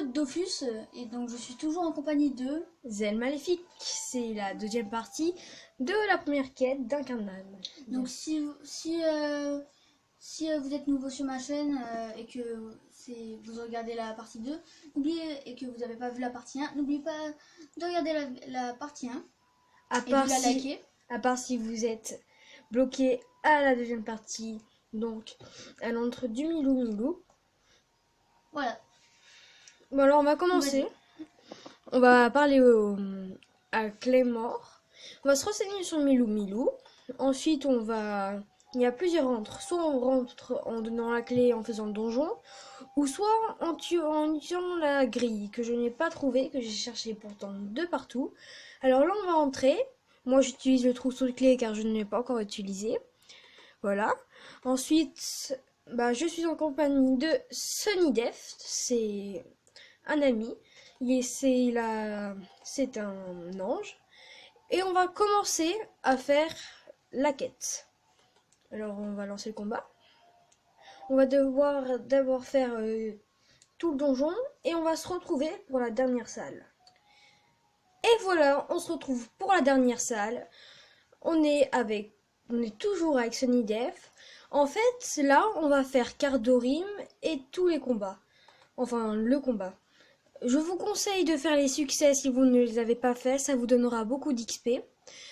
Dofus et donc je suis toujours en compagnie de Zèle Maléfique, c'est la deuxième partie de la première quête d'un carnaval. Donc si vous êtes nouveau sur ma chaîne et que vous regardez la partie 2, et que vous n'avez pas vu la partie 1, n'oubliez pas de regarder la partie 1 et de la liker. À part si vous êtes bloqué à la deuxième partie, donc à l'entre du Milou. Voilà. Bon alors on va commencer. On va parler à Clémore. On va se renseigner sur Milou. Ensuite il y a plusieurs rentres. Soit on rentre en donnant la clé en faisant le donjon, ou soit en utilisant la grille que je n'ai pas trouvée, que j'ai cherché pourtant de partout. Alors là on va entrer. Moi j'utilise le trousseau de clés car je ne l'ai pas encore utilisé. Voilà. Ensuite, je suis en compagnie de Sunny Deft. C'est un ami. C'est un ange. Et on va commencer à faire la quête. Alors on va lancer le combat. On va devoir d'abord faire tout le donjon. Et on va se retrouver pour la dernière salle. Et voilà, on se retrouve pour la dernière salle. On est toujours avec Sunny Def. En fait, là, on va faire Cardorim et tous les combats. Enfin, le combat. Je vous conseille de faire les succès si vous ne les avez pas faits. Ça vous donnera beaucoup d'XP.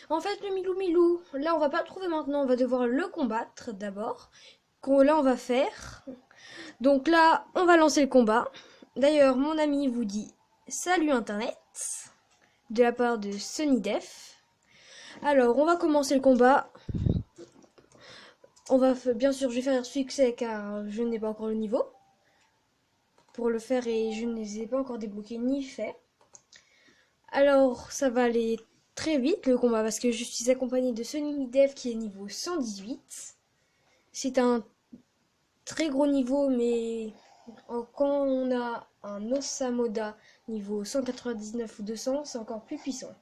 En fait, le Milou, là, on va pas le trouver maintenant. On va devoir le combattre d'abord. Là, on va faire. Donc là, on va lancer le combat. D'ailleurs, mon ami vous dit salut Internet de la part de Sunny Def. Alors, on va commencer le combat. Bien sûr, je vais faire succès car je n'ai pas encore le niveau pour le faire et je ne les ai pas encore débloqués ni fait. Alors, ça va aller très vite le combat parce que je suis accompagnée de Sunny Def qui est niveau 118. C'est un très gros niveau, mais quand on a un Osamoda niveau 199 ou 200, c'est encore plus puissant.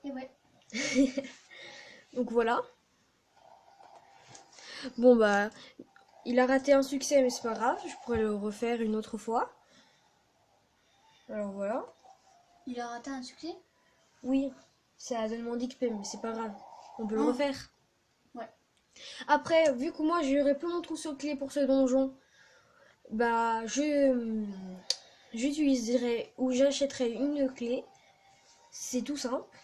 Et ouais. Donc voilà. Bon il a raté un succès mais c'est pas grave, je pourrais le refaire une autre fois. Alors voilà. Il a raté un succès? Oui, ça donne moins d'XP mais c'est pas grave, on peut le refaire. Ouais. Après, vu que moi j'aurai plus mon trousseau de clés pour ce donjon, j'utiliserai ou j'achèterai une clé. C'est tout simple.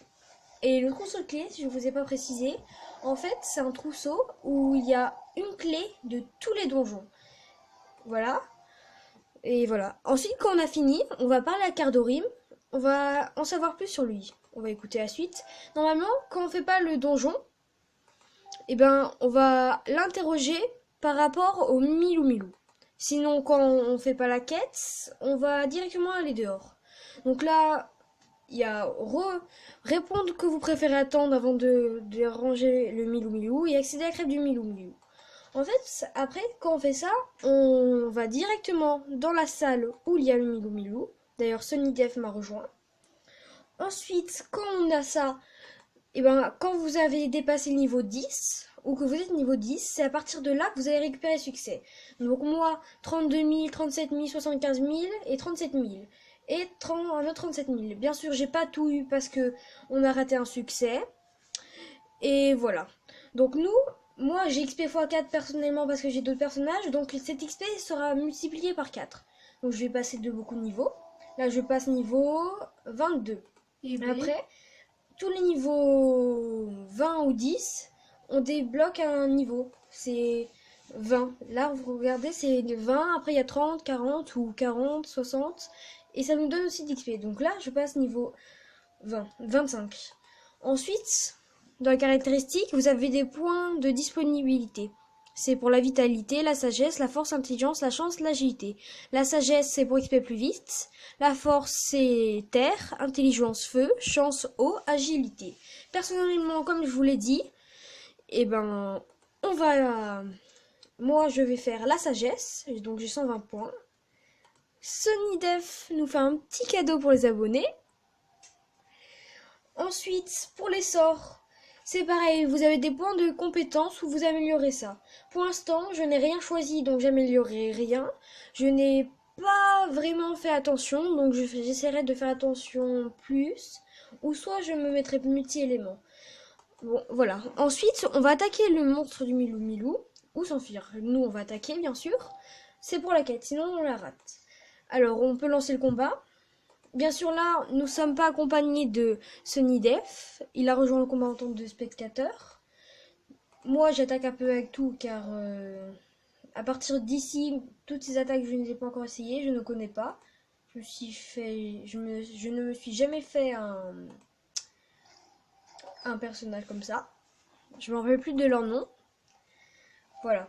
Et le trousseau de clés, si je vous ai pas précisé, en fait c'est un trousseau où il y a une clé de tous les donjons. Voilà. Et voilà. Ensuite, quand on a fini, on va parler à Cardorim. On va en savoir plus sur lui. On va écouter la suite. Normalement, quand on fait pas le donjon, on va l'interroger par rapport au Milou. Sinon, quand on fait pas la quête, on va directement aller dehors. Donc là, il y a répondre que vous préférez attendre avant de ranger le Milou et accéder à la crêpe du Milou. En fait, après, quand on fait ça, on va directement dans la salle où il y a le Milou. D'ailleurs, Sunny Def m'a rejoint. Ensuite, quand on a ça, quand vous avez dépassé le niveau 10, ou que vous êtes niveau 10, c'est à partir de là que vous allez récupérer le succès. Donc moi, 32 000, 37 000, 75 000 et 37 000. Et un autre 37 000. Bien sûr, j'ai pas tout eu parce que on a raté un succès. Et voilà. Donc moi j'ai XP x4 personnellement parce que j'ai d'autres personnages. Donc cet XP sera multiplié par 4. Donc je vais passer de beaucoup de niveaux. Là je passe niveau 22. Et après, tous les niveaux 20 ou 10, on débloque un niveau. C'est 20. Là vous regardez, c'est 20. Après il y a 30, 40 ou 40, 60. Et ça nous donne aussi d'XP. Donc là, je passe niveau 20, 25. Ensuite, dans les caractéristiques, vous avez des points de disponibilité. C'est pour la vitalité, la sagesse, la force, l'intelligence, la chance, l'agilité. La sagesse, c'est pour XP plus vite. La force, c'est terre, intelligence, feu, chance, eau, agilité. Personnellement, comme je vous l'ai dit, moi, je vais faire la sagesse. Donc, j'ai 120 points. Sunny Def nous fait un petit cadeau pour les abonnés. Ensuite, pour les sorts, c'est pareil, vous avez des points de compétence où vous améliorez ça. Pour l'instant, je n'ai rien choisi, donc j'améliorerai rien. Je n'ai pas vraiment fait attention, donc j'essaierai de faire attention plus, ou soit je me mettrai multi-éléments. Bon, voilà. Ensuite, on va attaquer le monstre du Milou Milou, ou s'enfuir. Nous, on va attaquer, bien sûr. C'est pour la quête, sinon on la rate. Alors, on peut lancer le combat. Bien sûr, là, nous ne sommes pas accompagnés de Sunny Def. Il a rejoint le combat en tant que spectateur. Moi, j'attaque un peu avec tout, car à partir d'ici, toutes ces attaques, je ne les ai pas encore essayées, je ne connais pas. Je ne me suis jamais fait un personnage comme ça. Je me rappelle plus de leur nom. Voilà.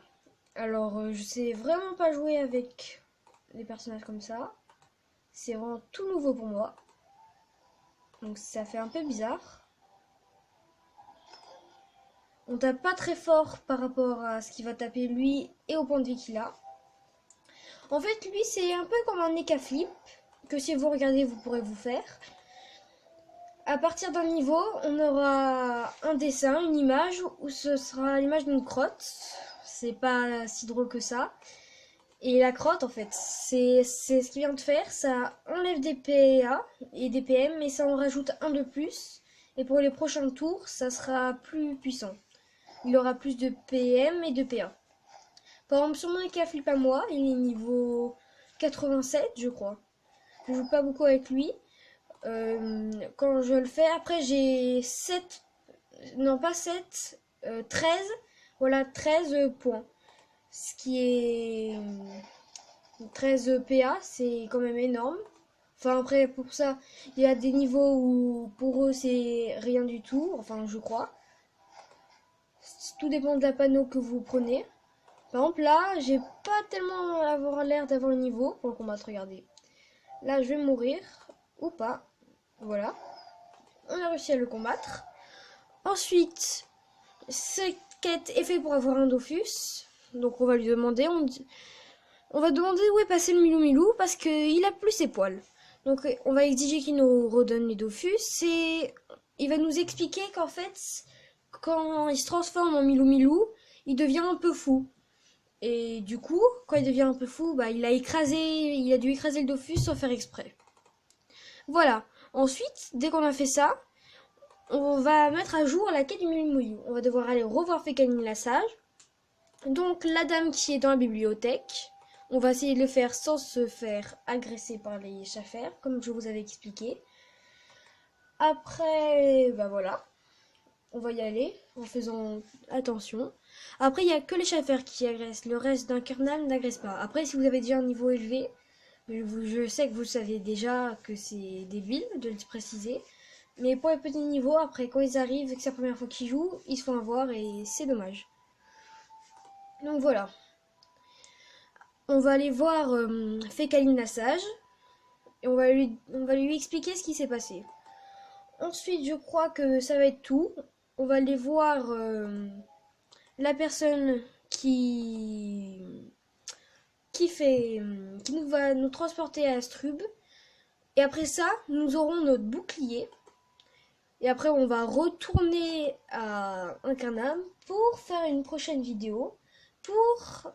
Alors, je sais vraiment pas jouer avec les personnages comme ça. C'est vraiment tout nouveau pour moi. Donc ça fait un peu bizarre. On tape pas très fort par rapport à ce qu'il va taper lui et au point de vie qu'il a. En fait, lui, c'est un peu comme un Eka Flip, que si vous regardez, vous pourrez vous faire. À partir d'un niveau, on aura un dessin, une image, où ce sera l'image d'une crotte. C'est pas si drôle que ça. Et la crotte, en fait, c'est ce qu'il vient de faire. Ça enlève des PA et des PM, mais ça en rajoute un de plus. Et pour les prochains tours, ça sera plus puissant. Il aura plus de PM et de PA. Par exemple, sur mon Eka Flip à moi, il est niveau 87, je crois. Je joue pas beaucoup avec lui. Quand je le fais, après j'ai 7, non pas 7, 13, voilà 13 points. Ce qui est 13 PA, c'est quand même énorme. Enfin après pour ça, il y a des niveaux où pour eux c'est rien du tout, enfin je crois. Tout dépend de la panneau que vous prenez. Par exemple là, j'ai pas tellement avoir l'air d'avoir le niveau pour le combattre, regardez. Là je vais mourir, ou pas. Voilà. On a réussi à le combattre. Ensuite, cette quête est faite pour avoir un Dofus. Donc on va lui demander, on va demander où est passé le Milou Milou parce qu'il a plus ses poils. Donc on va exiger qu'il nous redonne les Dofus et il va nous expliquer qu'en fait, quand il se transforme en Milou Milou, il devient un peu fou. Et du coup, quand il devient un peu fou, bah, il a dû écraser le Dofus sans faire exprès. Voilà. Ensuite, dès qu'on a fait ça, on va mettre à jour la quête du Milou Milou. On va devoir aller revoir Fécaline la Sage. Donc la dame qui est dans la bibliothèque. On va essayer de le faire sans se faire agresser par les chaffers, comme je vous avais expliqué. Après, bah voilà. On va y aller en faisant attention. Après, il n'y a que les chaffers qui agressent. Le reste d'Incarnal n'agresse pas. Après, si vous avez déjà un niveau élevé, je sais que vous savez déjà que c'est débile de le préciser. Mais pour les petits niveaux, après, quand ils arrivent et que c'est la première fois qu'ils jouent, ils se font avoir et c'est dommage. Donc voilà. On va aller voir Fécaline la Sage. Et on va lui expliquer ce qui s'est passé. Ensuite, je crois que ça va être tout. On va aller voir la personne qui nous va nous transporter à Astrub. Et après ça, nous aurons notre bouclier. Et après, on va retourner à Incarnam pour faire une prochaine vidéo pour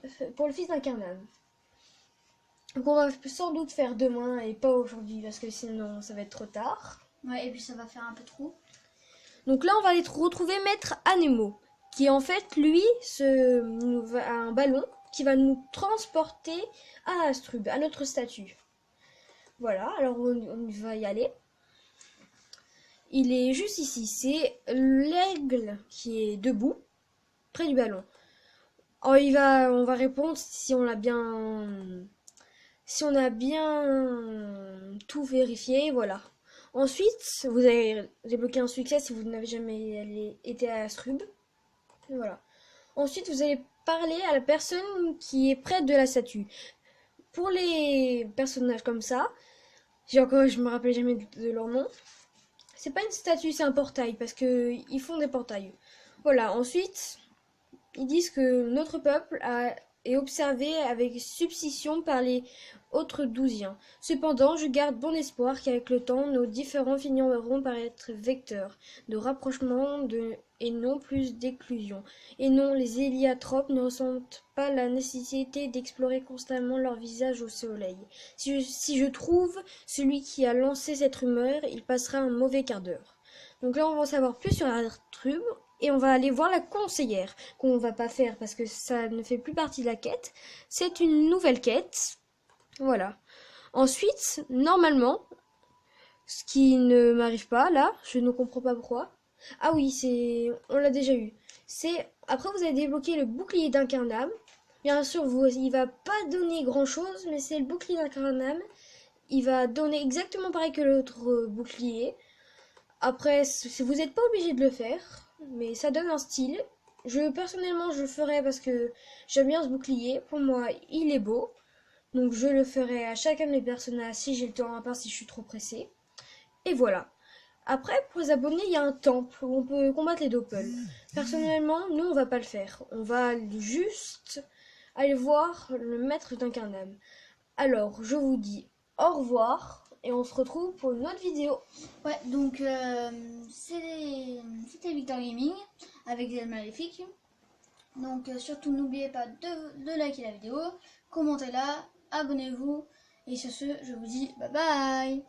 le fils d'Incarnam. Donc on va sans doute faire demain et pas aujourd'hui parce que sinon ça va être trop tard. Ouais, et puis ça va faire un peu trop. Donc là, on va aller retrouver Maître Anemo, qui en fait, lui, a un ballon qui va nous transporter à Astrub, à notre statue. Voilà, alors on va y aller. Il est juste ici, c'est l'aigle qui est debout, près du ballon. Alors on va répondre si on a bien tout vérifié, voilà. Ensuite, vous avez débloqué un succès si vous n'avez jamais été à Astrub. Voilà. Ensuite, vous allez parler à la personne qui est près de la statue. Pour les personnages comme ça, je me rappelle jamais de leur nom. C'est pas une statue, c'est un portail parce que ils font des portails. Voilà. Ensuite, ils disent que notre peuple a et observée avec substitution par les autres douziens. Cependant, je garde bon espoir qu'avec le temps, nos différends finiront par être vecteurs de rapprochement et non plus d'éclusion. Et non, les héliotropes ne ressentent pas la nécessité d'explorer constamment leur visage au soleil. Si je trouve celui qui a lancé cette rumeur, il passera un mauvais quart d'heure. Donc là, on va en savoir plus sur la trube. Et on va aller voir la conseillère, qu'on va pas faire parce que ça ne fait plus partie de la quête. C'est une nouvelle quête. Voilà. Ensuite, normalement, ce qui ne m'arrive pas là, je ne comprends pas pourquoi. Ah oui, on l'a déjà eu. Après vous avez débloqué le bouclier d'incarnable. Bien sûr, il va pas donner grand chose, mais c'est le bouclier d'incarnable. Il va donner exactement pareil que l'autre bouclier. Après, vous n'êtes pas obligé de le faire. Mais ça donne un style. Personnellement, je le ferai parce que j'aime bien ce bouclier. Pour moi, il est beau. Donc je le ferai à chacun de mes personnages si j'ai le temps, à part si je suis trop pressée. Et voilà. Après, pour les abonnés, il y a un temple où on peut combattre les doppels. Personnellement, nous, on va pas le faire. On va juste aller voir le maître d'incarnable. Alors, je vous dis au revoir. Et on se retrouve pour une autre vidéo. Ouais, donc c'était Victor Gaming avec des maléfiques. Donc surtout n'oubliez pas de liker la vidéo, commentez-la, abonnez-vous. Et sur ce, je vous dis bye bye.